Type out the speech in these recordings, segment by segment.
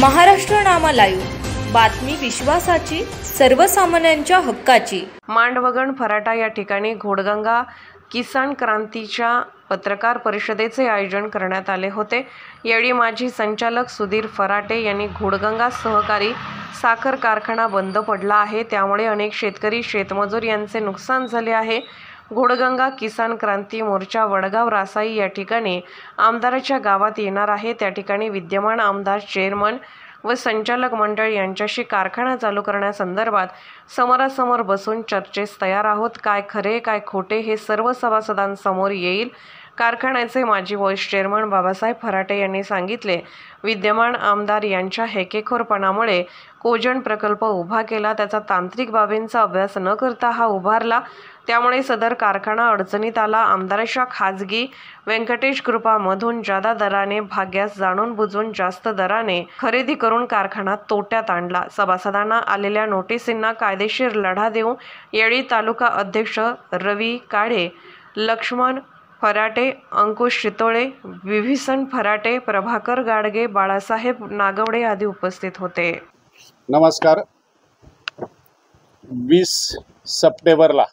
महाराष्ट्र नामा live, बातमी विश्वासाची, सर्वसामान्यांच्या हक्काची। मांडवगण फराटा या ठिकाणी घोडगंगा किसान क्रांतीच्या पत्रकार परिषदेचे आयोजन करण्यात आले होते। यावेळी माजी संचालक सुधीर फराटे यांनी घोडगंगा सहकारी साखर कारखाना बंद पडला आहे, त्यामुळे अनेक शेतकरी शेतमजूर यांचे नुकसान झाले आहे। घोडगंगा किसान क्रांती मोर्चा वडगाव रासाई या ठिकाणी आमदाराच्या गावात येणार आहे। त्या ठिकाणी विद्यमान आमदार, चेअरमन व संचालक मंडळ यांच्याशी कारखाना चालू करण्यासंदर्भात समोरासमोर बसून चर्चेस तयार आहोत। काय खरे काय खोटे हे सर्व सभासदांसमोर येईल। कारखान्याचे माजी व्हाईस चेअरमन बाबासाहेब फराटे यांनी सांगितले, विद्यमान आमदार यांच्या हेकेखोरपणामुळे कोजण प्रकल्प उभा केला, त्याचा तांत्रिक बाबींचा अभ्यास न करता हा उभारला, त्यामुळे सदर कारखाना अडचणीत आला। आमदाराच्या खाजगी व्यंकटेश कृपामधून जादा दराने भाग्यास जाणून बुजून जास्त दराने खरेदी करून कारखाना तोट्यात आणला। सभासदांना आलेल्या नोटिसींना कायदेशीर लढा देऊ। यावेळी तालुका अध्यक्ष रवी काळे, लक्ष्मण फराटे, अंकुश शितोळे, विभीषण फराटे, प्रभाकर गाडगे, बाळासाहेब नागवडे आदी उपस्थित होते। नमस्कार। 20 सप्टेंबरला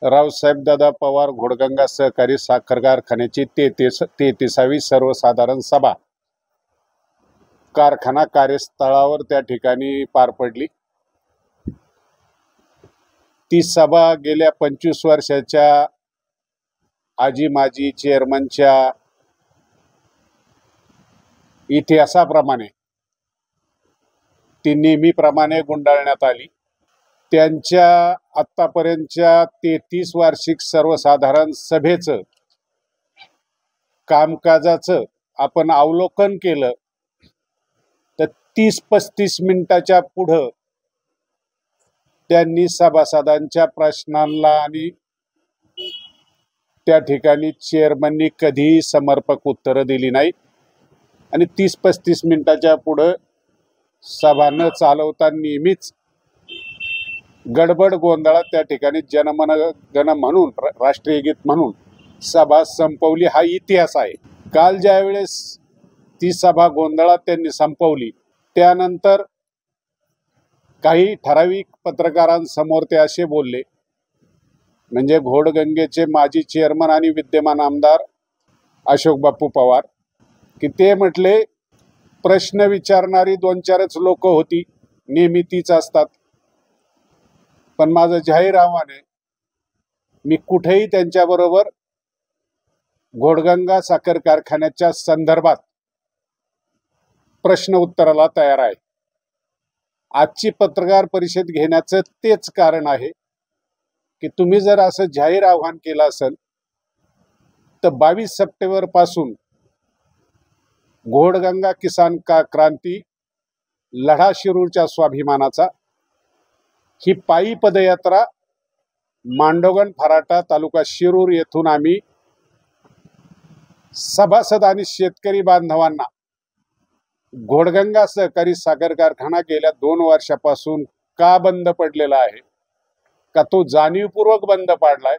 रावसाहेब दादा पवार घोडगंगा सहकारी साखर कारखान्याची 33वी सर्वसाधारण सभा कारखाना कार्यस्थळावर त्या ठिकाणी पार पडली। ती सभा गेल्या 25 वर्षाच्या आजी माजी चेअरमनच्या इतिहासाप्रमाणे ती नेहमीप्रमाणे गुंडाळण्यात आली। त्यांच्या आत्तापर्यंतच्या 33 वार्षिक सर्वसाधारण सभेचं कामकाजाचं आपण अवलोकन केलं तर 30-35 मिनिटाच्या पुढं त्यांनी सभासदांच्या प्रश्नांना आणि त्या ठिकाणी चेअरमननी कधीही समर्पक उत्तरं दिली नाही आणि 30-35 मिनिटाच्या पुढं सभा न चालवता नेहमीच गडबड गोंधळात त्या ठिकाणी जनमन गण म्हणून राष्ट्रीय गीत म्हणून सभा संपवली। हा इतिहास आहे। काल ज्या वेळेस ती सभा गोंधळात त्यांनी संपवली, त्यानंतर काही ठराविक पत्रकारांसमोर ते असे बोलले, म्हणजे घोडगंगेचे माजी चेअरमन आणि विद्यमान आमदार अशोक बापू पवार, की ते म्हटले प्रश्न विचारणारी 2-4च लोक होती, नेहमी तीच असतात, पण माझं जाहीर आव्हान आहे, मी कुठेही त्यांच्याबरोबर घोडगंगा साखर कारखान्याच्या संदर्भात प्रश्न उत्तराला तयार आहे। आजची पत्रकार परिषद घेण्याचं तेच कारण आहे की तुम्ही जर असं जाहीर आव्हान केलं असेल तर 22 सप्टेंबर पासून घोडगंगा किसान क्रांती लढा शिरूरच्या स्वाभिमानाचा ही पायी पदयात्रा मांडवगण फराटा तालुका शिरूर येथून आम्ही सभासद आणि शेतकरी बांधवांना घोडगंगा सहकारी साखर कारखाना गेल्या 2 वर्षापासून का बंद पडलेला आहे, का तो जाणीवपूर्वक बंद पाडलाय,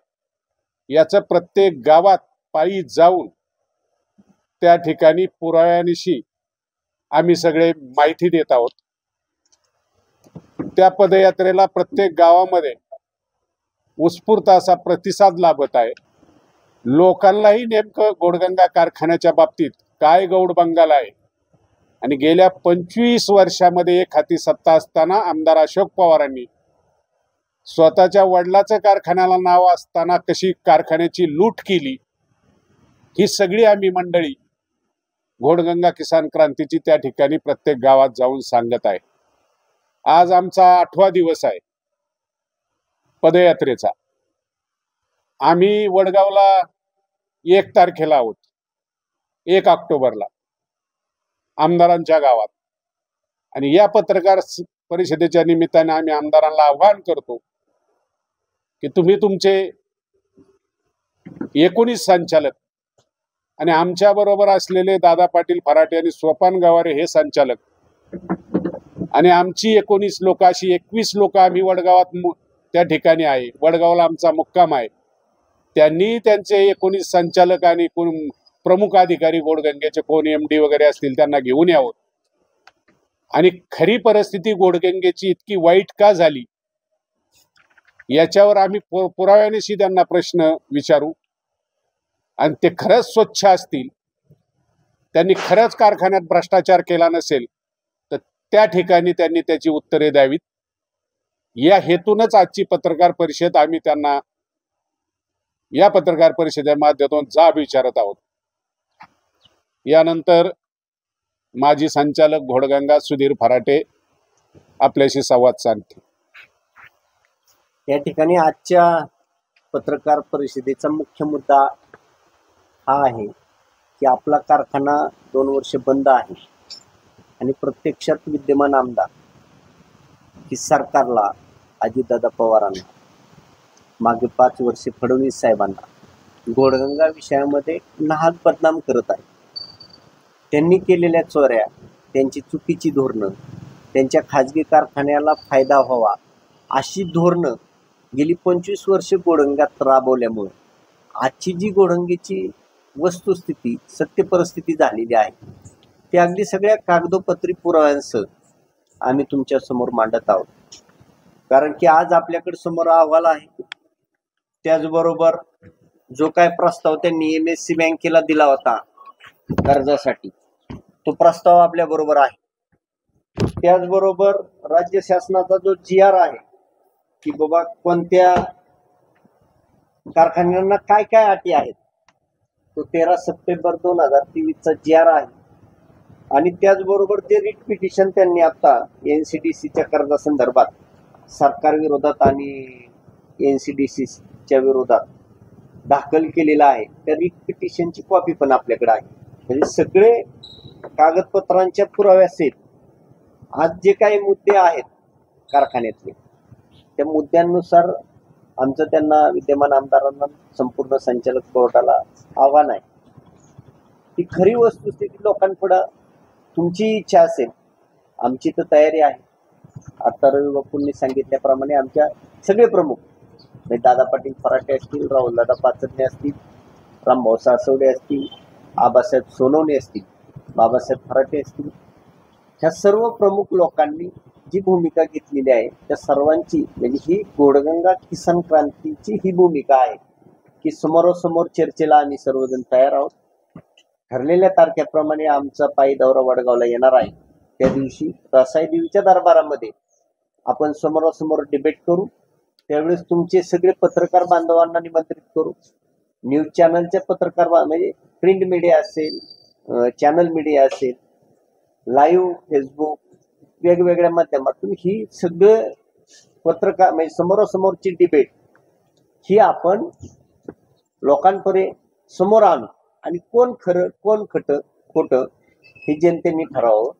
याचं प्रत्येक गावात पायी जाऊन त्या ठिकाणी पुराव्यानिशी आम्ही सगळे माहिती देत आहोत। त्या पदयात्रेला प्रत्येक गावामध्ये उत्स्फूर्त असा प्रतिसाद लाभत आहे। लोकांनाही नेमकं घोडगंगा कारखान्याच्या बाबतीत काय गौड बंगाल आहे आणि गेल्या 25 वर्षामध्ये एक हाती सत्ता असताना आमदार अशोक पवारांनी स्वतःच्या वडिलाचं कारखान्याला नाव असताना कशी कारखान्याची लूट केली, ही सगळी आम्ही मंडळी घोडगंगा किसान क्रांतीची त्या ठिकाणी प्रत्येक गावात जाऊन सांगत आहे। आज आमचा 8वा दिवस आहे पदयात्रेचा। आम्ही वडगावला 1 तारखेला आहोत, 1 ऑक्टोबरला आमदारांच्या गावात, आणि या पत्रकार परिषदेच्या निमित्ताने आम्ही आमदारांना आवाहन करतो की तुम्ही तुमचे 19 संचालक आणि आमच्या बरोबर असलेले दादा पाटील फराटे आणि सोपान गवारे हे संचालक आणि आमची 19 लोक अशी 21 लोक आम्ही वडगावात त्या ठिकाणी आहे। वडगावला आमचा मुक्काम आहे। त्यांनी त्यांचे 19 संचालक आणि प्रमुख अधिकारी घोडगंगेचे कोण MD वगैरे असतील त्यांना घेऊन यावं आणि खरी परिस्थिती घोडगंगेची इतकी वाईट का झाली याच्यावर आम्ही पुराव्यानिशी त्यांना प्रश्न विचारू आणि ते खरंच स्वच्छ असतील, त्यांनी खरंच कारखान्यात भ्रष्टाचार केला नसेल तर त्या ठिकाणी त्यांनी त्याची उत्तरे द्यावीत। या हेतूनच आजची पत्रकार परिषद आम्ही त्यांना या पत्रकार परिषदेच्या माध्यमातून जाब विचारत आहोत। यानंतर माजी संचालक घोडगंगा सुधीर फराटे आपल्याशी संवाद साधतील। या ठिकाणी आजच्या पत्रकार परिषदेचा मुख्य मुद्दा हा आहे की आपला कारखाना 2 वर्ष बंद आहे आणि प्रत्यक्षात विद्यमान आमदार की सरकारला, अजितदादा पवारांना, मागे 5 वर्षे फडणवीस साहेबांना घोडगंगा विषयामध्ये नाहक बदनाम करत आहे। त्यांनी केलेल्या चोऱ्या, त्यांची चुकीची धोरणं, त्यांच्या खाजगी कारखान्याला फायदा व्हावा अशी धोरणं गेली 25 वर्षे घोडगंगात राबवल्यामुळे आजची जी घोडगंगेची वस्तुस्थिती, सत्य परिस्थिती झालेली आहे ती अगदी सगळ्या कागदोपत्री पुराव्यांसह आम्ही तुमच्या समोर मांडत आहोत। कारण की आज आपल्याकडे समोर अहवाल आहे, त्याचबरोबर जो काय प्रस्ताव त्यांनी MSC बँकेला दिला होता कर्जासाठी तो प्रस्ताव आपल्या बरोबर आहे। त्याचबरोबर राज्य शासनाचा जो GR आहे की बाबा कोणत्या कारखान्यांना काय काय अटी आहेत तो 13 सप्टेंबर 2023 चा GR आहे। आणि त्याचबरोबर ते रिट पिटिशन त्यांनी आता NCDCच्या कर्जासंदर्भात सरकार विरोधात आणि NCDCच्या विरोधात दाखल केलेला आहे, त्या रिट पिटिशनची कॉपी पण आपल्याकडे आहे। म्हणजे सगळे कागदपत्रांच्या पुराव्यासहित आज जे काही मुद्दे आहेत कारखान्यातले त्या मुद्द्यांनुसार आमचं त्यांना विद्यमान आमदारांना संपूर्ण संचालक बोर्डाला आव्हान आहे की खरी वस्तुस्थिती लोकांपुढे तुमची इच्छा असेल, आमची तर तयारी आहे। आता रवी बापूंनी सांगितल्याप्रमाणे आमच्या सगळे प्रमुख दादा पाटील फराटे असतील, राहुलदादा पाचरणे असतील, रामभाऊ सासवडे असतील, आबासाहेब सोनवणे असतील, बाबासाहेब फराटे असतील, ह्या सर्व प्रमुख लोकांनी जी भूमिका घेतलेली आहे त्या सर्वांची म्हणजे ही घोडगंगा किसान क्रांतीची ही भूमिका आहे की समोरासमोर चर्चेला आम्ही सर्वजण तयार आहोत। ठरलेल्या तारखेप्रमाणे आमचा पायी दौरा वडगावला येणार आहे। त्या दिवशी रसाई देवीच्या दरबारामध्ये आपण समोरासमोर डिबेट करू। त्यावेळेस तुमचे सगळे पत्रकार बांधवांना निमंत्रित करू। न्यूज चॅनलच्या पत्रकार म्हणजे प्रिंट मीडिया असेल, चॅनल मीडिया असेल, लाईव्ह फेसबुक, वेगवेगळ्या माध्यमातून ही सगळं पत्रकार म्हणजे समोरासमोरची डिबेट ही आपण लोकांपर्यंत समोर आणू आणि कोण खरं कोण खोटं हे जनतेने ठरवावं।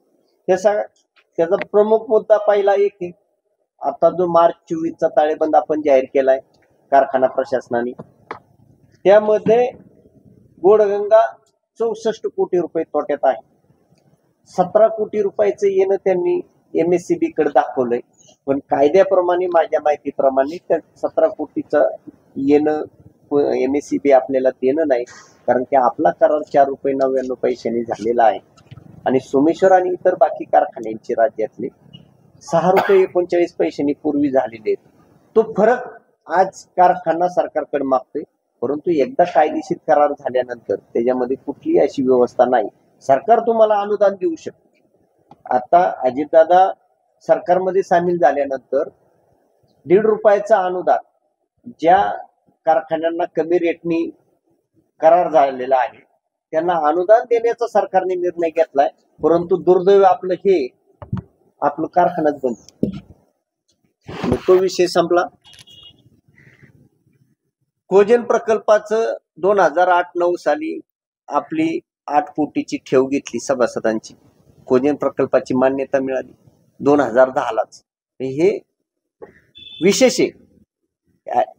त्याचा प्रमुख मुद्दा पहिला एक आहे, आता जो मार्च 24 ताळेबंद आपण जाहीर केलाय कारखाना प्रशासनाने, त्यामध्ये घोडगंगा 64 कोटी रुपये तोट्यात आहे। 17 कोटी रुपयाचं येणं त्यांनी MSCB कडे दाखवलंय, पण कायद्याप्रमाणे माझ्या माहितीप्रमाणे त्या 17 कोटीचं येणं MSCB आपल्याला देणं नाही, कारण की आपला करार 4 रुपये 99 पैशांनी झालेला आहे आणि सोमेश्वर आणि इतर बाकी कारखान्यांचे राज्यातले 6 रुपये 39 पैशांनी पूर्वी झालेले आहेत। तो फरक आज कारखाना सरकारकडे मागतोय, परंतु एकदा कायदेशीर करार झाल्यानंतर त्याच्यामध्ये कुठलीही अशी व्यवस्था नाही, सरकार तुम्हाला अनुदान देऊ शकते। आता अजितदादा सरकारमध्ये सामील झाल्यानंतर 1.5 रुपयाचा अनुदान ज्या कारखान्यांना कमी रेटनी करार झालेला आहे त्यांना अनुदान देण्याचा सरकारने निर्णय घेतलाय, परंतु दुर्दैव आपलं कारखानाच बंद, तो विषय संपला। कोजन प्रकल्पाचं 2008-9 साली आपली 8 कोटीची ठेव घेतली सभासदांची, कोजन प्रकल्पाची मान्यता मिळाली 2010लाच। हे विशेष आहे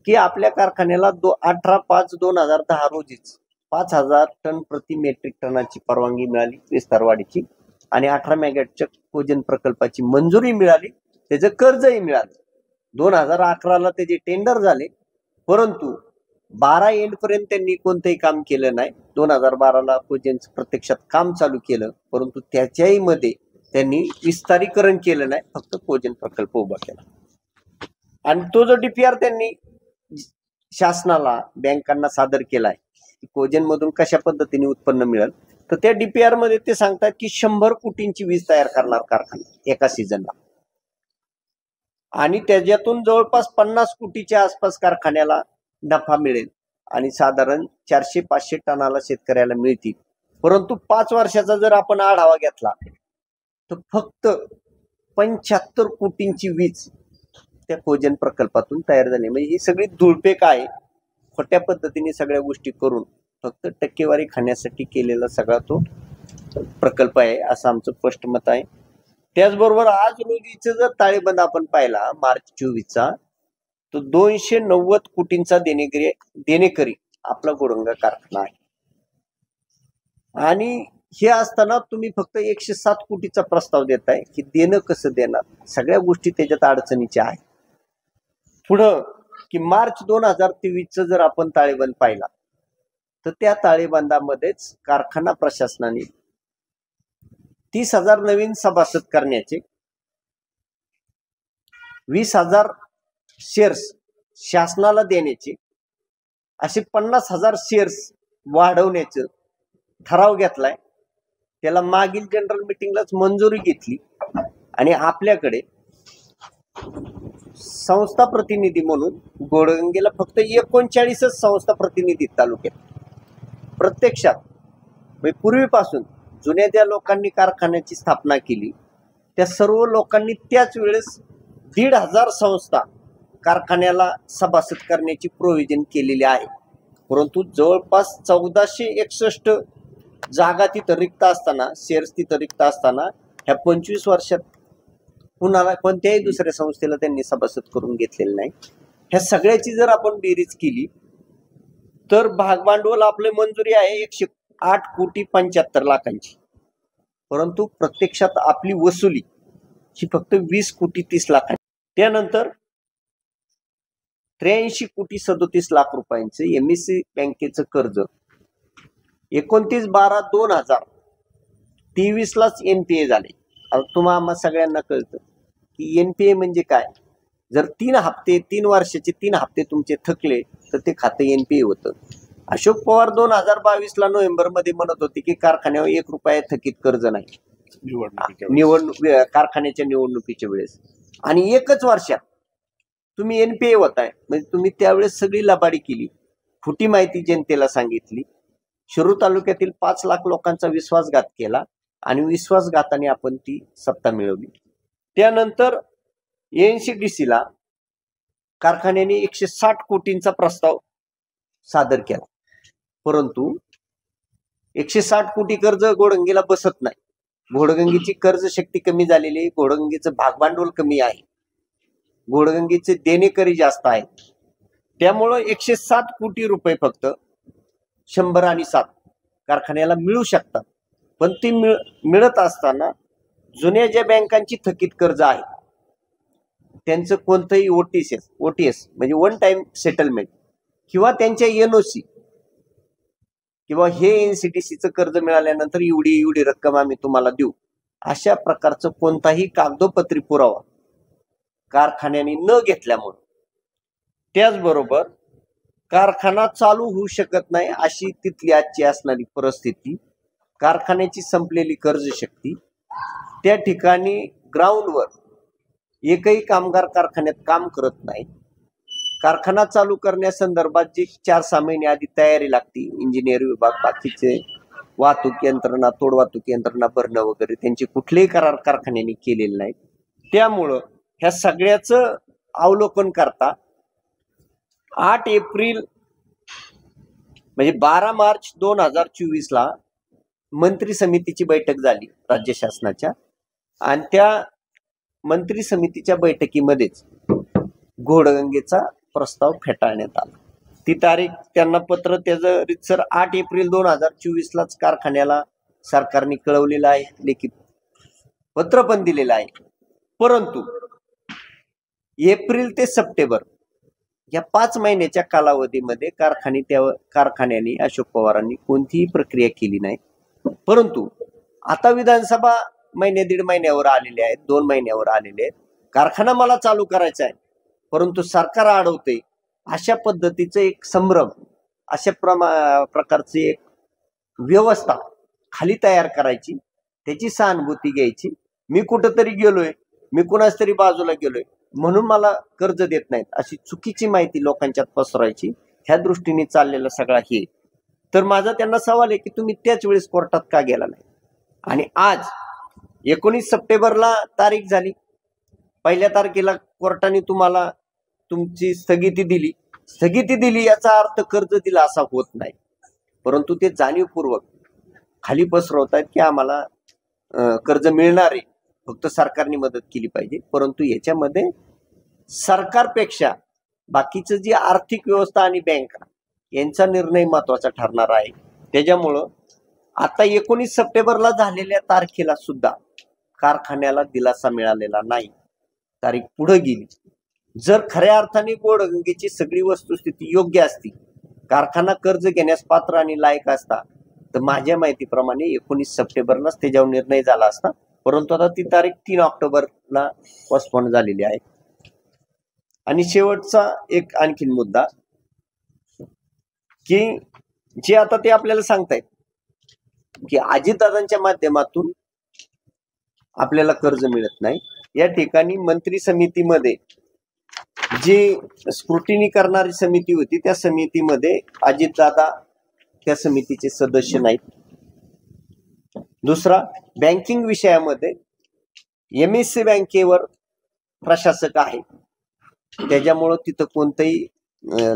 की आपल्या कारखान्याला 18/5/2010 रोजीच 5000 टन प्रति मेट्रिक टनाची परवानगी मिळाली विस्तारवाढीची आणि 18 मेगावॅटच्या कोजन प्रकल्पाची मंजुरी मिळाली, त्याचं कर्जही मिळालं। 2011ला त्याचे टेंडर झाले, परंतु 12 एंड पर्यंत त्यांनी कोणतंही काम केलं नाही. 2012ला कोजेनचं प्रत्यक्षात काम चालू केलं, परंतु त्याच्याही मध्ये त्यांनी विस्तारीकरण केलं नाही, फक्त कोजेन प्रकल्प उभा केला. आणि तो जो DPR त्यांनी शासनाला बँकांना सादर केलाय की कोजेन मधून कशा पद्धतीने उत्पन्न मिळेल, तर त्या DPR मध्ये ते सांगतात की 100 कोटींची वीज तयार करणार कारखाना एका सीझनला, आणि त्याच्यातून जवळपास 50 कोटीच्या आसपास कारखान्याला नफा मिळेल आणि साधारण 400-500 टनाला शेतकऱ्याला मिळतील. परंतु 5 वर्षाचा जर आपण आढावा घेतला तर फक्त 75 कोटींची वीज त्या कोजेन प्रकल्पातून तयार झाली. म्हणजे ही सगळी धुळपेक आहे, खोट्या पद्धतीने सगळ्या गोष्टी करून फक्त टक्केवारी खाण्यासाठी केलेला सगळा तो प्रकल्प आहे, असं आमचं स्पष्ट मत आहे. त्याचबरोबर आज रोजीचा जर ताळेबंद आपण पाहिला मार्च 24चा, तो 290 कोटींचा देणेकरी आपला घोडगंगा कारखाना आहे. आणि हे असताना तुम्ही फक्त 107 कोटीचा प्रस्ताव देताय की देणं कसं देणार, सगळ्या गोष्टी त्याच्यात अडचणीच्या आहेत. पुढं की मार्च 2023चं जर आपण ताळेबंद पाहिला तर त्या ताळेबंदामध्येच कारखाना प्रशासनाने 30,000 नवीन सभासद करण्याचे, 20,000 शेअर्स शासनाला देण्याचे, असे 50,000 शेअर्स वाढवण्याचं ठराव घेतलाय. त्याला मागील जनरल मीटिंगलाच मंजुरी घेतली आणि आपल्याकडे संस्था प्रतिनिधी म्हणून घोडगंगेला फक्त 39च संस्था प्रतिनिधी तालुक्यात. प्रत्यक्षात पूर्वीपासून जुन्या ज्या लोकांनी कारखान्याची स्थापना केली त्या सर्व लोकांनी त्याच वेळेस 1,500 संस्था कारखान्याला सभासद करण्याची प्रोव्हिजन केलेली आहे. परंतु जवळपास 1461 जागा तिथं रिक्त असताना, शेअर्स तिथं रिक्त असताना ह्या 25 वर्षात कुणाला कोणत्याही दुसऱ्या संस्थेला त्यांनी सभासद करून घेतलेलं नाही. ह्या सगळ्याची जर आपण बेरीज केली तर भागभांडवल आपले मंजुरी आहे 108,75,00,000 परंतु प्रत्यक्षात आपली वसुली ही फक्त 20,30,00,000. त्यानंतर 83,37,00,000 रुपयांचे MSC बँकेचं कर्ज 29/12/2023लाच NPA झाले. तुम्हाला सगळ्यांना कळतं की NPA म्हणजे काय. जर 3 वर्षाचे 3 हप्ते तुमचे थकले तर ते खातं NPA होतं. अशोक पवार 2022ला नोव्हेंबरमध्ये म्हणत होते की कारखान्यावर 1 रुपया थकीत कर्ज नाही कारखान्याच्या निवडणुकीच्या वेळेस, आणि 1च वर्षात तुम्ही NPA होताय. म्हणजे तुम्ही त्यावेळेस सगळी लबाडी केली, खोटी माहिती जनतेला सांगितली, शिरूर तालुक्यातील 5 लाख लोकांचा विश्वासघात केला आणि विश्वासघाताने आपण ती सत्ता मिळवली. त्यानंतर NCDCला कारखान्याने 160 कोटींचा प्रस्ताव सादर केला, परंतु 160 कोटी कर्ज घोडगंगेला बसत नाही. घोडगंगेची कर्ज शक्ती कमी झालेली आहे, घोडगंगेचं भागभांडवल कमी आहे, घोडगंगेचे देणेकरी जास्त आहेत. त्यामुळं 160 कोटी रुपये फक्त 100 आणि 7 कारखान्याला मिळू शकतात. पण ती मिळत असताना जुन्या ज्या बँकांची थकीत कर्ज आहे त्यांचं कोणतंही OTS म्हणजे वन टाइम सेटलमेंट किंवा त्यांच्या NOC किंवा हे NCDCचं कर्ज मिळाल्यानंतर एवढी रक्कम आम्ही तुम्हाला देऊ, अशा प्रकारचं कोणताही कागदोपत्री पुरावा कारखान्याने न घेतल्यामुळे त्याचबरोबर कारखाना चालू होऊ शकत नाही अशी तिथली आजची असणारी परिस्थिती, कारखान्याची संपलेली कर्ज शक्ती, त्या ठिकाणी ग्राउंडवर एकही कामगार कारखान्यात काम करत नाही. कारखाना चालू करण्यासंदर्भात जी 4-6 महिने आधी तयारी लागते, इंजिनियर विभाग, बाकीचे वाहतूक यंत्रणा, तोड वाहतूक यंत्रणा भरणं वगैरे, त्यांचे कुठलेही करार कारखान्याने केलेले नाहीत. त्यामुळं ह्या सगळ्याचं अवलोकन करता 8 एप्रिल म्हणजे 12 मार्च 2024ला मंत्री समितीची बैठक झाली राज्य शासनाच्या, आणि त्या मंत्री समितीच्या बैठकीमध्येच घोडगंगेचा प्रस्ताव फेटाळण्यात आला. ती तारीख त्यांना पत्र त्याचं रितसर 8 एप्रिल 2024लाच कारखान्याला सरकारने कळवलेलं आहे, लेखी पत्र पण दिलेलं आहे. परंतु एप्रिल ते सप्टेंबर या 5 महिन्याच्या कालावधीमध्ये कारखान्याने अशोक पवारांनी कोणतीही प्रक्रिया केली नाही. परंतु आता विधानसभा दीड महिन्यावर आलेले आहेत, 2 महिन्यावर आलेले आहेत. कारखाना मला चालू करायचा आहे, परंतु सरकार अडवते, अशा पद्धतीचं एक संभ्रम, अशा प्रकारची एक व्यवस्था खाली तयार करायची, त्याची सहानुभूती घ्यायची. मी कुठंतरी गेलोय, मी कुणाच तरी बाजूला गेलोय म्हणून मला कर्ज देत नाहीत, अशी चुकीची माहिती लोकांच्यात पसरवायची, ह्या दृष्टीने चाललेलं सगळा हे. तर माझा त्यांना सवाल आहे की तुम्ही त्याच वेळेस कोर्टात का गेला नाही? आणि आज 19 सप्टेंबरला तारीख झाली, 1 तारखेला कोर्टाने तुम्हाला तुमची स्थगिती दिली. याचा अर्थ कर्ज दिला असा होत नाही, परंतु ते जाणीवपूर्वक खाली पसरवतायत की आम्हाला कर्ज मिळणार आहे, फक्त सरकारने मदत केली पाहिजे. परंतु याच्यामध्ये सरकारपेक्षा बाकीचं जी आर्थिक व्यवस्था आणि बँका यांचा निर्णय महत्वाचा ठरणार आहे. त्याच्यामुळं आता 19 सप्टेंबरला झालेल्या तारखेला सुद्धा कारखान्याला दिलासा मिळालेला नाही, तारीख पुढे गेली. जर खऱ्या अर्थाने घोडगंगेची सगळी वस्तुस्थिती योग्य असती, कारखाना कर्ज घेण्यास पात्र आणि लायक असता, तर माझ्या माहितीप्रमाणे 19 सप्टेंबरलाच त्याच्यावर निर्णय झाला असता. परंतु आता ती तारीख 3 ऑक्टोबरला पोस्टपोन झालेली आहे. आणि शेवटचा एक आणखीन मुद्दा की जे आता ते आपल्याला सांगतायत की अजितदादांच्या माध्यमातून आपल्याला कर्ज मिळत नाही. या ठिकाणी मंत्री समितीमध्ये जी स्क्रुटिनी करणारी समिती होती, त्या समितीमध्ये अजितदादा त्या समितीचे सदस्य नाहीत. दुसरा, बँकिंग विषयामध्ये MSC बँकेवर प्रशासक आहे, त्याच्यामुळं तिथं कोणतंही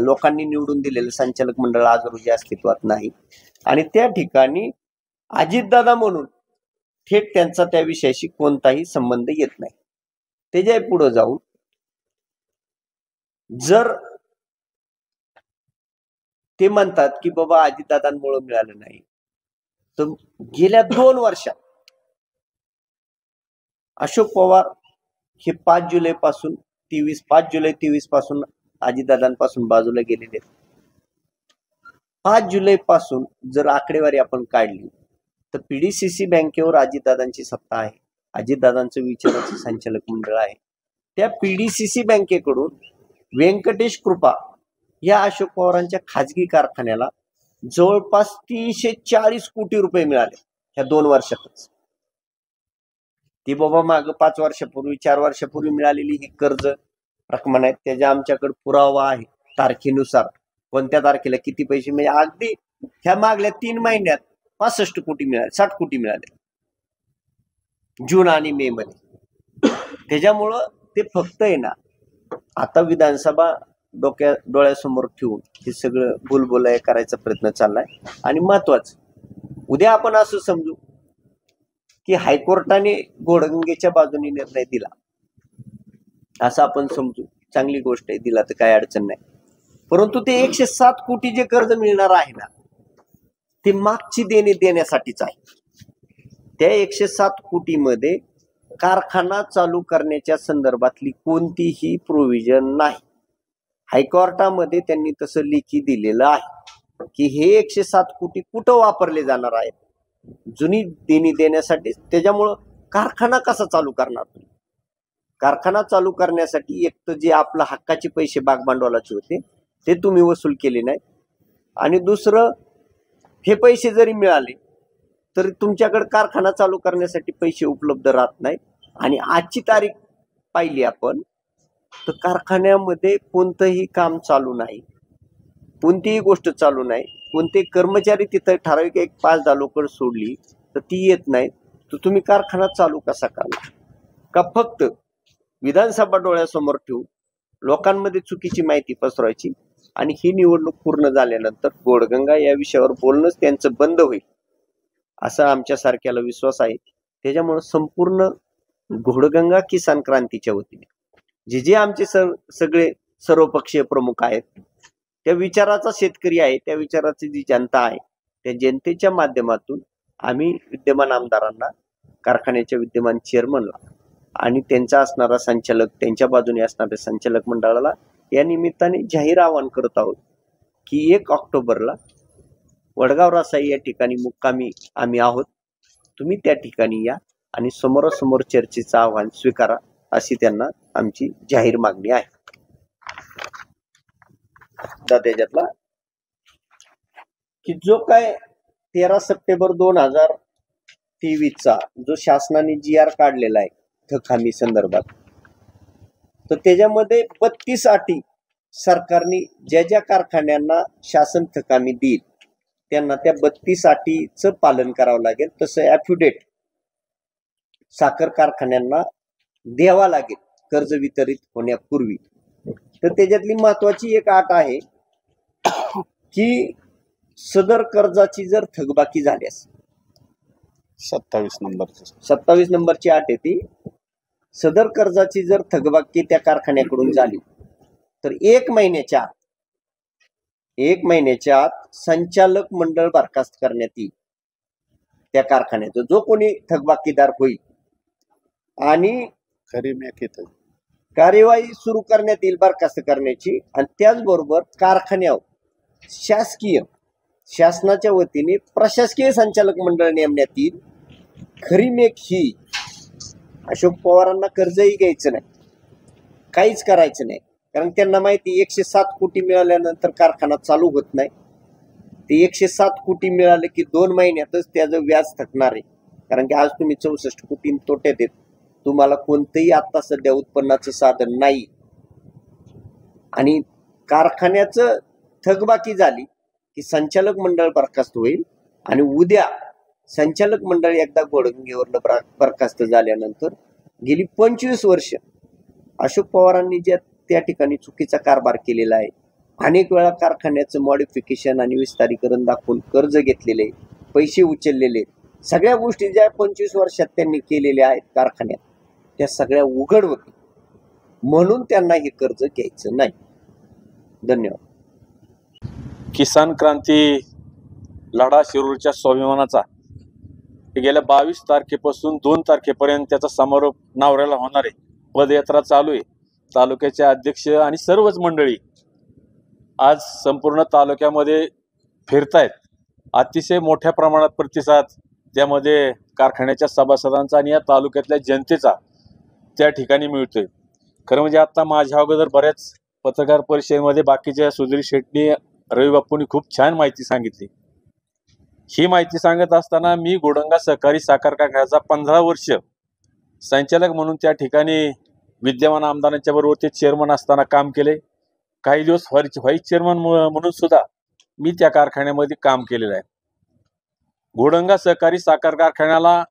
लोकांनी निवडून दिलेलं संचालक मंडळ आज रोजी अस्तित्वात नाही. आणि त्या ठिकाणी अजितदादा म्हणून थेट त्यांचा त्या विषयाशी कोणताही संबंध येत नाही. त्याच्या पुढे जाऊन जर ते म्हणतात की बाबा अजितदादांमुळे मिळालं नाही, तर गेल्या 2 वर्षात अशोक पवार हे 5 जुलै 23 पासून अजितदादांपासून बाजूला गेलेले. 5 जुलै पासून जर आकडेवारी आपण काढली तर PDCC बँकेवर अजितदादांची सत्ता आहे, अजितदादांचं विचाराचं संचालक मंडळ आहे. त्या PDCC बँकेकडून व्यंकटेश कृपा या अशोक पवारांच्या खाजगी कारखान्याला जवळपास 340 कोटी रुपये मिळाले ह्या 2 वर्षातच. ती बाबा माग 5 वर्षापूर्वी 4 वर्षापूर्वी मिळालेली ही कर्ज रक्कम आहेत, त्याच्या आमच्याकडे पुरावा आहे, तारखेनुसार कोणत्या तारखेला किती पैसे, म्हणजे अगदी ह्या मागल्या 3 महिन्यात 65 कोटी मिळाले, 60 कोटी मिळाले जून आणि मे मध्ये. त्याच्यामुळं ते फक्त आहे ना, आता विधानसभा डोळ्यासमोर ठेवून हे सगळं बोलबोलाय करायचा प्रयत्न चाललाय. आणि महत्वाचं, उद्या आपण असं समजू की हायकोर्टाने घोडगंगेच्या बाजूने निर्णय दिला, असं आपण समजू, चांगली गोष्ट आहे, दिला तर काय अडचण नाही. परंतु ते 107 कोटी जे कर्ज मिळणार आहे ना, ते मागची देणे देण्यासाठीच आहे. त्या 107 कोटीमध्ये कारखाना चालू करण्याच्या संदर्भातली कोणतीही प्रोव्हिजन नाही. हायकोर्टामध्ये त्यांनी तसं लेखी दिलेलं आहे की हे 107 कोटी कुठं वापरले जाणार आहेत, जुनी देणी देण्यासाठी. त्याच्यामुळं कारखाना कसा चालू करणार तुम्ही? कारखाना चालू करण्यासाठी एक तर जे आपलं हक्काचे पैसे भागभांडवलाचे होते ते तुम्ही वसूल केले नाही, आणि दुसरं, हे पैसे जरी मिळाले तर तुमच्याकडे कारखाना चालू करण्यासाठी पैसे उपलब्ध राहत नाही. आणि आजची तारीख पाहिली आपण तर कारखान्यामध्ये कोणतंही काम चालू नाही, कोणतीही गोष्ट चालू नाही. कोणते कर्मचारी तिथं ठराविक 5-10 लोक सोडली तर ती येत नाहीत, तर तुम्ही कारखाना चालू कसा करणार? का फक्त विधानसभा डोळ्यासमोर ठेवून लोकांमध्ये चुकीची माहिती पसरवायची आणि ही निवडणूक पूर्ण झाल्यानंतर घोडगंगा या विषयावर बोलणंच त्यांचं बंद होईल असा आमच्या सारख्याला विश्वास आहे. त्याच्यामुळे संपूर्ण घोडगंगा किसान क्रांतीच्या वतीने जे आमचे सगळे सर्वपक्षीय प्रमुख आहेत, त्या विचाराचा शेतकरी आहे, त्या विचाराची जी जनता आहे, त्या जनतेच्या माध्यमातून आम्ही विद्यमान आमदारांना, कारखान्याच्या विद्यमान चेअरमनला आणि त्यांचा असणारा संचालक, त्यांच्या बाजूने असणाऱ्या संचालक मंडळाला या निमित्ताने जाहीर आवाहन करत आहोत की 1 ऑक्टोबरला वडगाव रासाई या ठिकाणी मुक्कामी आम्ही आहोत. तुम्ही त्या ठिकाणी या आणि समोरासमोर चर्चेचं आव्हान स्वीकारा अशी त्यांना आमची जाहीर मागणी आहे. त्याच्यातला की जो काय 13 सप्टेंबर 2023चा जो शासनाने GR काढलेला आहे थक हमी संदर्भात, तर त्याच्यामध्ये 32 अटी सरकारने ज्या ज्या कारखान्यांना शासन थक हमी देईल त्यांना त्या 32 अटीचं पालन करावं लागेल. तसं ॲफिडेट साखर कारखान्यांना द्यावा लागेल कर्ज वितरित होण्यापूर्वी. तर त्याच्यातली महत्वाची एक अट आहे की सदर कर्जाची जर थकबाकी झाल्यास 27 नंबरची अट आहे ती, सदर कर्जाची जर थकबाकी त्या कारखान्याकडून झाली तर 1 महिन्याच्या आत संचालक मंडळ बरखास्त करण्यात येईल त्या कारखान्याचं, जो कोणी थकबाकीदार होईल, आणि खरी मेक कार्यवाही सुरू करण्यात येईल बरखास्त करण्याची. आणि त्याचबरोबर कारखान्यावर शासनाच्या वतीने प्रशासकीय संचालक मंडळ नेमण्यात येईल. खरी मेक ही अशोक पवारांना कर्जही घ्यायचं नाही, काहीच करायचं नाही, कारण त्यांना माहिती 107 कोटी मिळाल्यानंतर कारखाना चालू होत नाही. ते 107 कोटी मिळाले की 2 महिन्यातच त्याचं व्याज थकणार आहे, कारण की आज तुम्ही 64 कोटी तोट्यात येत, तुम्हाला कोणतंही आता सध्या उत्पन्नाचं साधन नाही, आणि कारखान्याचं थकबाकी झाली की संचालक मंडळ बरखास्त होईल. आणि उद्या संचालक मंडळ एकदा घोडगंगेवर बरखास्त झाल्यानंतर गेली 25 वर्ष अशोक पवारांनी ज्या त्या ठिकाणी चुकीचा कारभार केलेला आहे, अनेक वेळा कारखान्याचं मॉडिफिकेशन आणि विस्तारीकरण दाखवून कर्ज घेतलेले, पैसे उचललेले, सगळ्या गोष्टी ज्या 25 वर्षात त्यांनी केलेल्या आहेत कारखान्यात, त्या सगळ्या उघड होती, म्हणून त्यांना हे कर्ज घ्यायचं नाही. धन्यवाद. किसान क्रांती लढा शिरूरच्या स्वाभिमानाचा गेल्या 22 तारखेपासून 2 तारखेपर्यंत त्याचा समारोप नावऱ्याला होणार आहे. पदयात्रा चालू आहे. तालुक्याचे अध्यक्ष आणि सर्वच मंडळी आज संपूर्ण तालुक्यामध्ये फिरतायत. अतिशय मोठ्या प्रमाणात प्रतिसाद त्यामध्ये कारखान्याच्या सभासदांचा आणि या तालुक्यातल्या जनतेचा त्या ठिकाणी मिळतोय. खरं म्हणजे आता माझ्या अगोदर बऱ्याच पत्रकार परिषदेमध्ये बाकीच्या सुधीर शेट्टी, रवी बाप्पूंनी खूप छान माहिती सांगितली. ही माहिती सांगत असताना मी घोडगंगा सहकारी साखर कारखान्याचा 15 वर्ष संचालक म्हणून त्या ठिकाणी विद्यमान आमदारांच्या बरोबर ते चेअरमन असताना काम केले. काही दिवस व्हाईस चेअरमन म्हणून सुद्धा मी त्या कारखान्यामध्ये काम केलेलं आहे. घोडगंगा सहकारी साखर कारखान्याला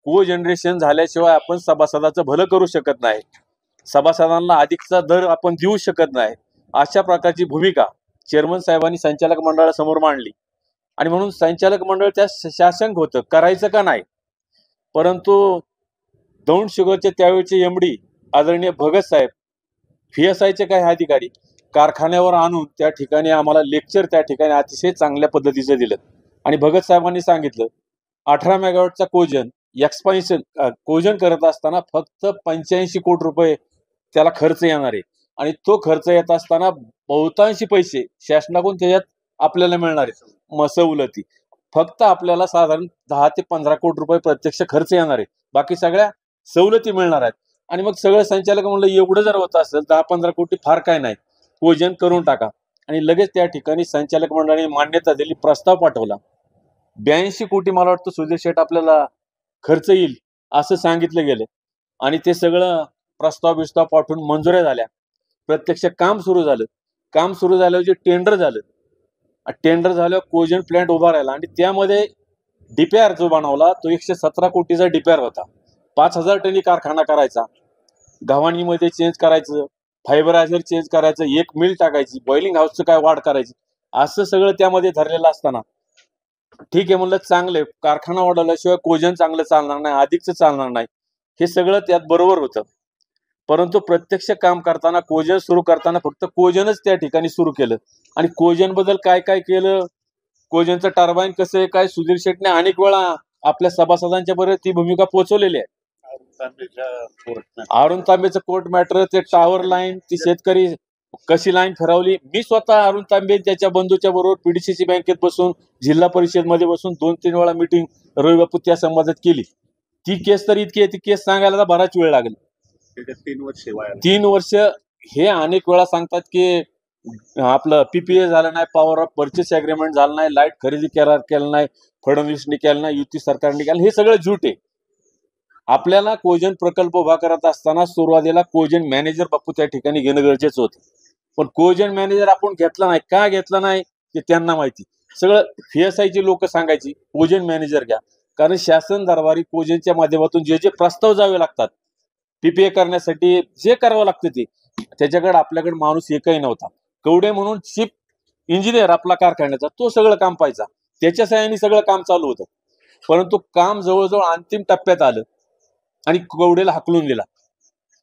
को जनरेशन झाल्याशिवाय आपण सभासदाचं भलं करू शकत नाही, सभासदांना अधिकचा दर आपण देऊ शकत नाही, अशा प्रकारची भूमिका चेअरमन साहेबांनी संचालक मंडळासमोर मांडली. आणि म्हणून संचालक मंडळ त्या शासंक होतं करायचं का नाही. परंतु दौंड शुगरचे त्यावेळचे MD आदरणीय भगत साहेब, PSIचे काही अधिकारी कारखान्यावर आणून त्या ठिकाणी आम्हाला लेक्चर त्या ठिकाणी अतिशय चांगल्या पद्धतीचं दिलं. आणि भगत साहेबांनी सांगितलं 18 मेगावॉटचा कोजन एक्सपान्शन कोजन करत असताना फक्त 85 कोटी रुपये त्याला खर्च येणार आहे. आणि तो खर्च येत असताना बहुतांशी पैसे शासनाकडून त्याच्यात आपल्याला मिळणार आहे. सवलती फक्त आपल्याला साधारण 10 ते 15 कोटी रुपये प्रत्यक्ष खर्च येणार आहे, बाकी सगळ्या सवलती मिळणार आहेत. आणि मग सगळं संचालक म्हणलं एवढं जर होत असेल 10-15 कोटी फार काय नाही, कोजन करून टाका. आणि लगेच त्या ठिकाणी संचालक मंडळाने मान्यता दिली, प्रस्ताव पाठवला. 82 कोटी मला वाटतं सुधीर शेठ आपल्याला खर्च येईल असं सांगितलं गेलं. आणि ते सगळं प्रस्ताव पाठवून मंजुऱ्या झाल्या, प्रत्यक्ष काम सुरू झालं. काम सुरू झाल्यावर जे टेंडर झाल्यावर कोजन प्लांट उभा राहिला. आणि त्यामध्ये DPR जो बनवला तो 117 कोटीचा DPR होता. 5000 टनी कारखाना करायचा, गव्हाणीमध्ये चेंज करायचं, फायबरायझर चेंज करायचं, 1 मिल टाकायची, बॉइलिंग हाऊसचं काय वाढ करायची, असं सगळं त्यामध्ये धरलेलं असताना ठीक आहे म्हणलं चांगलं, कारखाना वाढवल्याशिवाय कोजन चांगलं चालणार नाही, अधिकचं चालणार नाही, हे सगळं त्यात बरोबर होतं. परंतु प्रत्यक्ष काम करताना कोजन सुरू करताना फक्त कोजनच त्या ठिकाणी सुरू केलं. आणि कोजन बद्दल काय काय केलं, कोजनचं टर्बाईन कसं आहे काय, सुधीर शेटने अनेक वेळा आपल्या सभासदांच्या बरोबर ती भूमिका पोहोचवलेली आहे. अरुण तांबेचं कोर्ट मॅटर, ते टावर लाईन, ती शेतकरी कशी लाईन ठरवली, मी स्वतः अरुण तांबे त्याच्या बंधूच्या बरोबर पीडीसीसी बँकेत बसून, जिल्हा परिषद मध्ये बसून 2-3 वेळा मीटिंग रवी बापू त्या संवादात केली. ती केस तर इतकी आहे, ती केस सांगायला तर बराच वेळ लागेल. 3 वर्ष हे अनेक वेळा सांगतात की आपलं पीपीए झालं नाही, पॉवर ऑफ परचेस अग्रीमेंट झालं नाही, लाईट खरेदी करार केला नाही, फडणवीसने केला नाही, युती सरकारने केलं, हे सगळं झूट आहे. आपल्याला कोजन प्रकल्प उभा करत असताना सुरुवातीला कोजन मॅनेजर बापू त्या ठिकाणी घेणं गरजेचं होतं. पण कोजन मॅनेजर आपण घेतला नाही, का घेतला नाही ते त्यांना माहिती. सगळं PSIची लोक सांगायची कोजन मॅनेजर घ्या, कारण शासन दरबारी कोजनच्या माध्यमातून जे जे प्रस्ताव जावे लागतात पीपीए करण्यासाठी, जे करावं लागतं ते, त्याच्याकडे आपल्याकडे माणूस एकही नव्हता. कवडे म्हणून चीफ इंजिनियर आपला कारखान्याचा, तो सगळं काम पाहायचा, त्याच्या सहाय्याने सगळं काम चालू होतं. परंतु काम जवळजवळ अंतिम टप्प्यात आलं आणि कवडेला हाकलून दिला.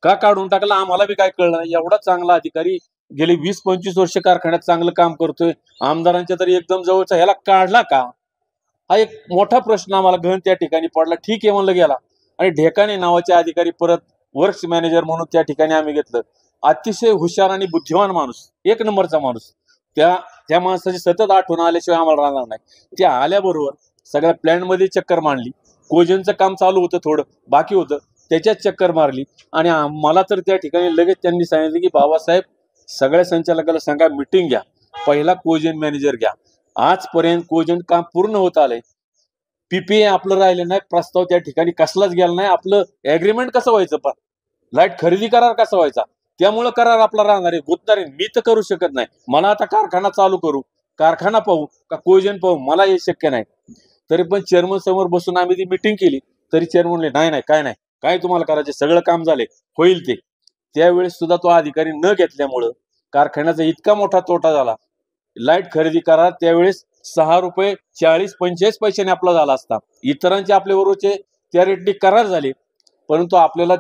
का काढून टाकला आम्हाला बी काय कळलं नाही. एवढा चांगला अधिकारी गेली 20-25 वर्ष कारखान्यात चांगलं काम करतोय, आमदारांच्या तरी एकदम जवळचा, ह्याला काढला का, हा एक मोठा प्रश्न आम्हाला घन त्या ठिकाणी पडला. ठीक आहे म्हणलं गेला. आणि ढेकाणे नावाचे अधिकारी परत वर्क्स मॅनेजर म्हणून त्या ठिकाणी आम्ही घेतलं. अतिशय हुशार आणि बुद्धिमान माणूस, 1 नंबरचा माणूस. त्या माणसाची सतत आठवण आल्याशिवाय आम्हाला राहणार नाही. त्या आल्याबरोबर सगळ्या प्लॅन मध्ये चक्कर मारली. कोजनचं काम चालू होतं, थोडं बाकी होतं, त्याच्यात चक्कर मारली. आणि मला तर त्या ठिकाणी लगेच त्यांनी सांगितलं की बाबासाहेब, सगळ्या संचालकाला सांगा मिटिंग घ्या, पहिला कोजन मॅनेजर घ्या. आजपर्यंत कोजन काम पूर्ण होत आलंय, पीपीए आपलं राहिलं नाही, प्रस्ताव त्या ठिकाणी कसलाच गेला नाही. आपलं ऍग्रीमेंट कसं व्हायचं, पण लाईट खरेदी करार कसा व्हायचा, त्यामुळे करार आपला राहणार आहे, गुंतणार आहे. मी तर करू शकत नाही. मला आता कारखाना चालू करू, कारखाना पाहू का कोजन पाहू, मला हे शक्य नाही. तरी पण चेअरमन समोर बसून आम्ही ती मिटिंग केली. तरी चेअरमन म्हणले नाही काय नाही, काय तुम्हाला करायचे, सगळं काम झाले, होईल ते. त्यावेळेस सुद्धा तो अधिकारी न घेतल्यामुळं कारखान्याचा इतका मोठा तोटा झाला. लाईट खरेदी करार त्यावेळेस 6 रुपये 40-45 पैशाने आपला झाला असता. इतरांचे आपल्या बरोबरचे त्या रेटने करार झाले, परंतु आपल्याला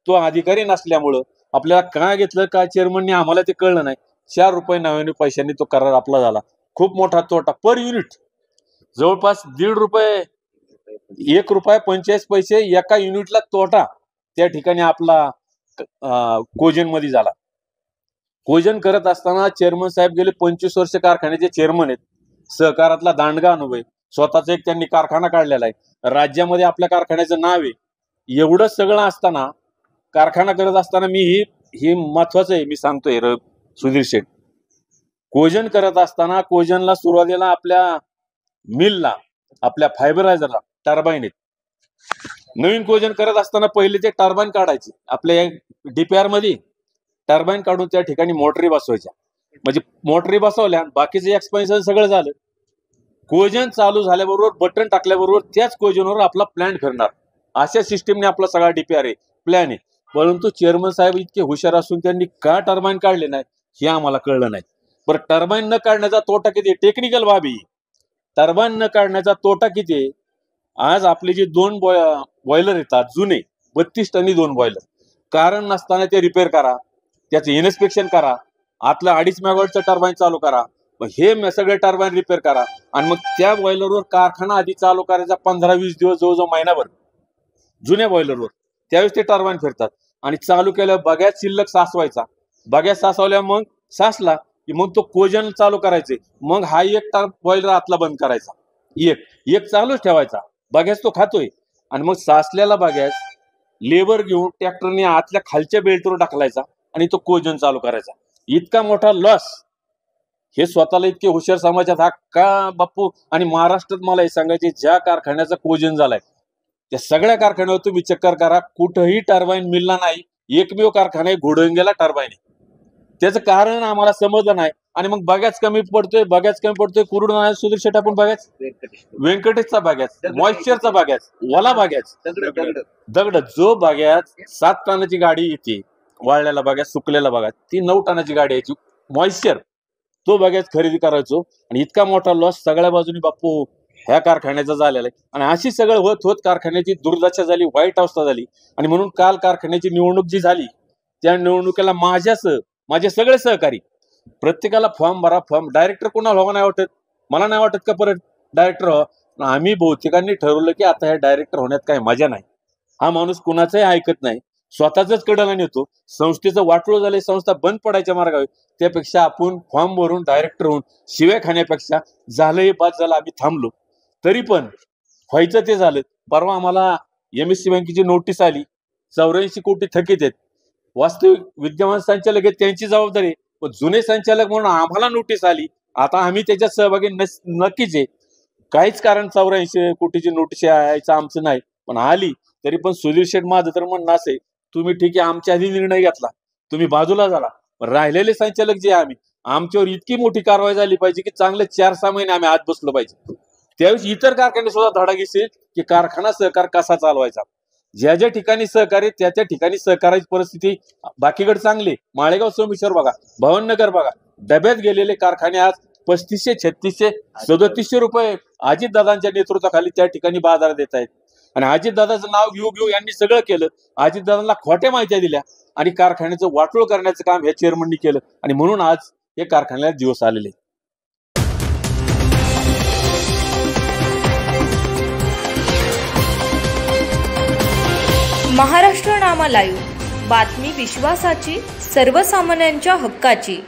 तो अधिकारी नसल्यामुळं आपल्याला का घेतलं, का चेअरमनने आम्हाला ते कळलं नाही. 4 रुपये 99 पैशांनी तो करार आपला झाला. खूप मोठा तोटा पर युनिट, जवळपास 1.5 रुपये 1 रुपया 45 पैसे एका युनिटला तोटा त्या ठिकाणी आपला कोजन मध्ये झाला. कोजन करत असताना चेअरमन साहेब गेले 25 वर्ष कारखान्याचे चेअरमन आहेत. सहकारातला दांडगा अनुभव आहे. स्वतःचा एक त्यांनी कारखाना काढलेला आहे, राज्यामध्ये आपल्या कारखान्याचं नाव आहे. एवढं सगळं असताना कारखाना करत असताना ही महत्वाचं आहे, मी सांगतोय सुधीर शेठ. कोजन करत असताना कोजनला सुरुवातीला आपल्या मिलला, आपल्या फायबरायझरला टर्बाईन आहेत. नवीन कोजन करत असताना पहिले ते टर्बाईन काढायचे, आपल्या DPR मध्ये टर्बाईन काढून त्या ठिकाणी मोटरी बसवायच्या. म्हणजे मोटरी बसवल्या, बाकीचं एक्सपेन्शन सगळं झालं. कोजन चालू झाल्याबरोबर बटन टाकल्याबरोबर त्याच कोजनवर आपला प्लॅन करणार, अशा सिस्टीमने आपला सगळा DPR आहे, प्लॅन आहे. परंतु चेअरमन साहेब इतके हुशार असून त्यांनी का टर्बाईन काढले नाही हे आम्हाला कळलं नाही. बरं, टर्बाईन न काढण्याचा तोटा किती, टेक्निकल बाबी. टर्बाईन न काढण्याचा तोटा किती, आज आपले जे 2 बॉयलर येतात जुने, 32 टनी 2 बॉयलर, कारण नसताना ते रिपेअर करा, त्याचं इन्स्पेक्शन करा, आतलं 2.5 मेगावॉटचं टर्बाईन चालू करा, हे सगळे टर्बाईन रिपेअर करा. आणि मग त्या बॉयलरवर कारखाना आधी चालू करायचा 15-20 दिवस, जवळजवळ महिनाभर, जुन्या बॉयलरवर. त्यावेळेस ते टर्बाईन फिरतात आणि चालू केल्यावर बघ्यात शिल्लक सासवायचा, बघ्यात सासवल्या मग सासला की मग तो कोजन चालू करायचे. मग हा एक बॉयलर आतला बंद करायचा, एक चालूच ठेवायचा, बघ्यास तो खातोय. आणि मग सासल्याला बघ्यास लेबर घेऊन ट्रॅक्टरने आतल्या खालच्या बेल्टवर टाकलायचा आणि तो कोजन चालू करायचा. इतका मोठा लॉस. हे स्वतःला इतके हुशार समाजात हा का बापू. आणि महाराष्ट्रात मला हे सांगायचे, ज्या कारखान्याचा कोजन झालाय त्या सगळ्या कारखान्यावर तुम्ही चक्कर करा, कुठंही टर्बाईन मिळला नाही. एकमेव कारखाना आहे घोडंग्याला टर्बाईन आहे. त्याचं कारण आम्हाला समजलं नाही. आणि मग बघ्याच कमी पडतोय कुरुड नाही. सुधीर शेठ, आपण बघ्याच व्यंकटेशचा बघ्याच, मॉइश्चरचा बघ्याच, ओला बघ्याच, दगड, जो बघ्याच 7 टनाची गाडी येते, वाळल्याला बघ्याच, सुकलेला बघा, ती 9 टनाची गाडी यायची मॉइश्चर, तो बघ्याच खरेदी करायचो. आणि इतका मोठा लॉस सगळ्या बाजूनी बापू ह्या कारखान्याचा झालेला आहे. आणि अशी सगळं होत कारखान्याची दुर्दशा झाली, वाईट अवस्था झाली. आणि म्हणून काल कारखान्याची निवडणूक जी झाली, त्या निवडणुकीला माझे सगळे सहकारी, प्रत्येकाला फॉर्म भरा, फॉर्म. डायरेक्टर कोणाला व्हावं नाही वाटत, मला नाही वाटत का परत डायरेक्टर व्हावं. आम्ही बहुतेकांनी ठरवलं की आता ह्या डायरेक्टर होण्यात काही मजा नाही. हा माणूस कुणाचंही ऐकत नाही. स्वतःच कडाला नेतो, संस्थेचं वाटोळ झालंय, संस्था बंद पडायच्या मार्गावर, त्यापेक्षा आपण फॉर्म भरून डायरेक्टर होऊन शिव्या खाण्यापेक्षा झालंय बाद झालं आम्ही थांबलो. तरी पण व्हायचं ते झालं. परवा आम्हाला MSC बँकेची नोटीस आली, 84 कोटी थकीत आहेत. वास्तविक विद्यमान संचालक आहेत त्यांची जबाबदारी, पण जुने संचालक म्हणून आम्हाला नोटीस आली. आता आम्ही त्याच्यात सहभागी नक्कीच आहे. काहीच कारण 84 कोटीची नोटीस यायचं आमचं नाही, पण आली तरी पण सुधीर शेठ माझं तर म्हणणं असे, तुम्ही ठीक आहे आमच्या आधी निर्णय घेतला, तुम्ही बाजूला झाला, पण राहिलेले संचालक जे आम्ही, आमच्यावर इतकी मोठी कारवाई झाली पाहिजे की चांगले 4-6 महिने आम्ही आत बसलो पाहिजे. त्यावेळी इतर कारखाने सुद्धा धडा घेतील की कारखाना सहकार कसा चालवायचा. ज्या ज्या ठिकाणी सहकार्य त्या त्या ठिकाणी सहकाराची परिस्थिती बाकीकडे चांगली. माळेगाव सोमेश्वर बघा, भवननगर बघा, डब्यात गेलेले कारखाने आज 3500, 3600, 3700 रुपये अजितदादांच्या नेतृत्वाखाली त्या ठिकाणी बाजार देत आहेत. आणि अजितदादाचं नाव घेऊ यांनी सगळं केलं. अजितदादांना खोट्या माहित्या दिल्या आणि कारखान्याचं वाटोळ करण्याचं काम ह्या चेअरमननी केलं, आणि म्हणून आज हे कारखान्याला दिवस आलेले. महाराष्ट्र नामा लाईव्ह, बातमी विश्वासाची, सर्वसामान्यांच्या हक्काची.